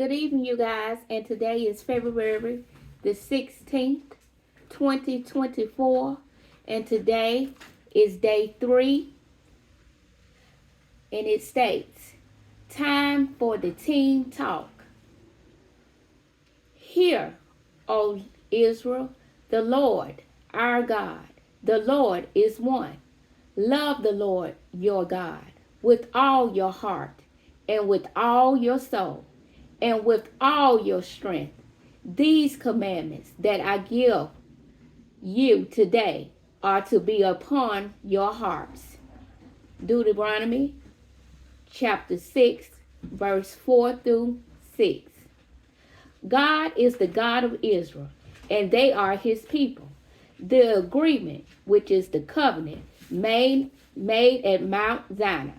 Good evening, you guys, and today is February the 16th, 2024, and today is day 3, and it states, time for the team talk. Hear, O Israel, the Lord, our God, the Lord is one. Love the Lord your God with all your heart and with all your soul and with all your strength. These commandments that I give you today are to be upon your hearts. Deuteronomy chapter 6, verse 4 through 6. God is the God of Israel, and they are his people. The agreement, which is the covenant made at Mount Sinai,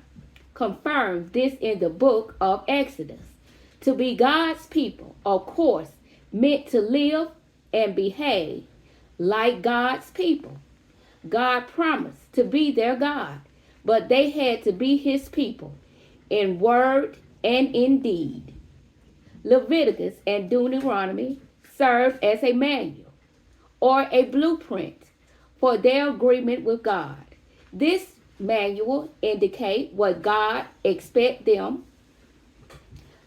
confirmed this in the book of Exodus. To be God's people, of course, meant to live and behave like God's people. God promised to be their God, but they had to be his people in word and in deed. Leviticus and Deuteronomy served as a manual or a blueprint for their agreement with God. This manual indicates what God expects them,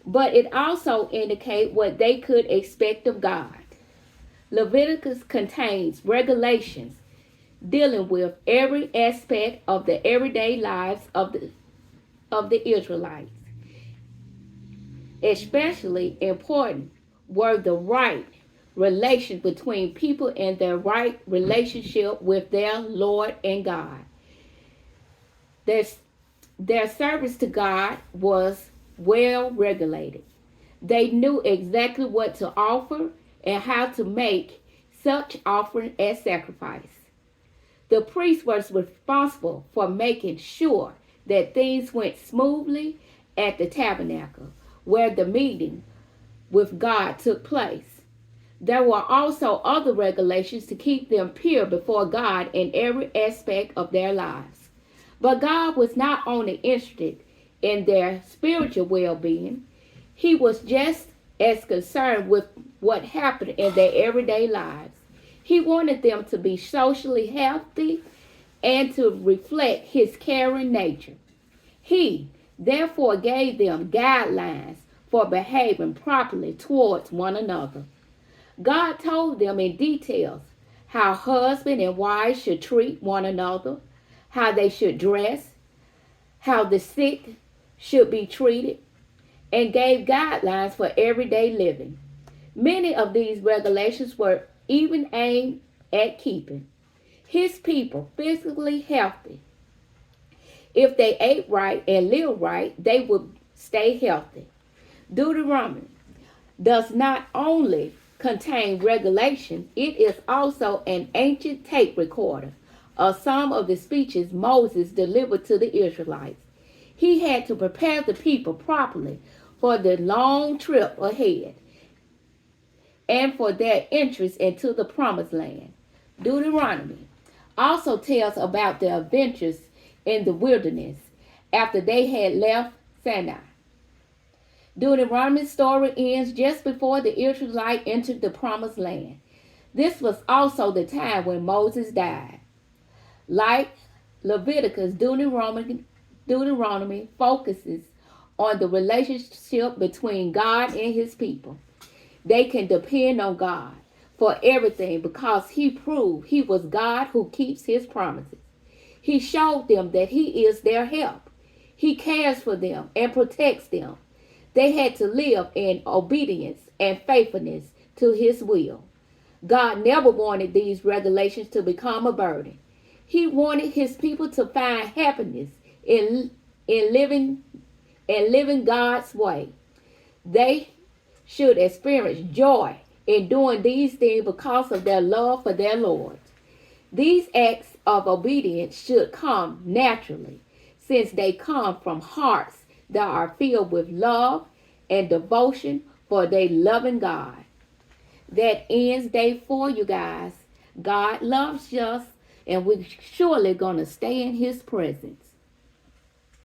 but it also indicates what they could expect of God. Leviticus contains regulations dealing with every aspect of the everyday lives of the Israelites. Especially important were the right relations between people and their right relationship with their Lord and God. Their service to God was well regulated. They knew exactly what to offer and how to make such offering as sacrifice. The priest was responsible for making sure that things went smoothly at the tabernacle, where the meeting with God took place. There were also other regulations to keep them pure before God in every aspect of their lives. But God was not only interested in their spiritual well-being, he was just as concerned with what happened in their everyday lives. He wanted them to be socially healthy and to reflect his caring nature. He therefore gave them guidelines for behaving properly towards one another. God told them in details how husband and wife should treat one another, how they should dress, how the sick should be treated, and gave guidelines for everyday living. Many of these regulations were even aimed at keeping his people physically healthy. If they ate right and lived right, they would stay healthy. Deuteronomy does not only contain regulation, it is also an ancient tape recorder of some of the speeches Moses delivered to the Israelites. He had to prepare the people properly for the long trip ahead and for their entrance into the promised land. Deuteronomy also tells about the adventures in the wilderness after they had left Sinai. Deuteronomy's story ends just before the Israelites entered the promised land. This was also the time when Moses died. Like Leviticus, Deuteronomy focuses on the relationship between God and his people. They can depend on God for everything because he proved he was God who keeps his promises. He showed them that he is their help. He cares for them and protects them. They had to live in obedience and faithfulness to his will. God never wanted these regulations to become a burden. He wanted his people to find happiness in living God's way. They should experience joy in doing these things because of their love for their Lord. These acts of obedience should come naturally, since they come from hearts that are filled with love and devotion for their loving God. That ends day 4, you guys. God loves us, and we're surely going to stay in his presence.